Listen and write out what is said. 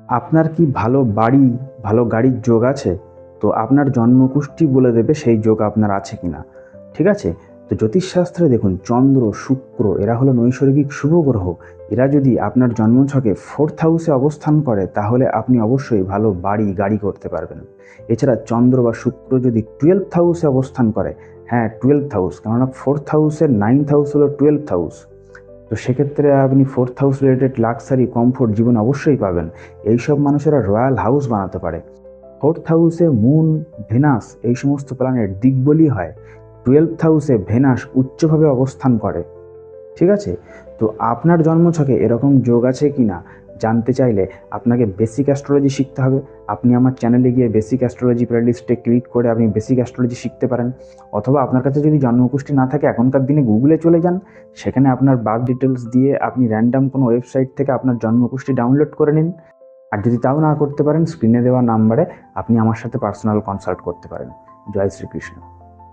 আপনার কি ভালো বাড়ি, ভালো গাড়ির যোগ আছে? তো আপনার জন্মকুষ্ঠী বলে দেবে সেই যোগ আপনার আছে কিনা। ঠিক আছে? তো জ্যোতিষশাস্ত্রে দেখুন, চন্দ্র, শুক্র এরা হলো নৈসর্গিক শুভ গ্রহ। এরা যদি আপনার জন্মছকে 4th হাউসে অবস্থান করে তাহলে আপনি অবশ্যই ভালো বাড়ি, গাড়ি করতে পারবেন। এছাড়া চন্দ্র বা শুক্র যদি 12th হাউসে অবস্থান করে, হ্যাঁ 12th হাউস, কেননা 4th হাউসের 9th হাউস হলো 12th হাউস। তো সেক্ষেত্রে আপনি 4th house related luxury, comfort জীবন অবশ্যই পাবেন। এইসব মানুষেরা রয়্যাল হাউস বানাতে পারে। 4th হাউসে মুন, ভেনাস এই সমস্ত প্ল্যানেট দিগ্বলী হয়। 12th হাউসে ভেনাস উচ্চভাবে অবস্থান করে। ঠিক আছে? তো আপনার জন্মছকে এরকম যোগ আছে কি না জানতে চাইলে আপনাকে বেসিক অ্যাস্ট্রোলজি শিখতে হবে। আপনি আমার চ্যানেলে গিয়ে বেসিক অ্যাস্ট্রোলজি প্লেলিস্টে ক্লিক করে আপনি বেসিক অ্যাস্ট্রোলজি শিখতে পারেন। অথবা আপনার কাছে যদি জন্মকুষ্ঠী না থাকে, এখনকার দিনে গুগলে চলে যান, সেখানে আপনার বার্থ ডিটেলস দিয়ে আপনি র্যান্ডম কোনো ওয়েবসাইট থেকে আপনার জন্মকুষ্ঠী ডাউনলোড করে নিন। আর যদি তাও না করতে পারেন, স্ক্রিনে দেওয়া নাম্বারে আপনি আমার সাথে পার্সোনাল কনসাল্ট করতে পারেন। জয় শ্রীকৃষ্ণ।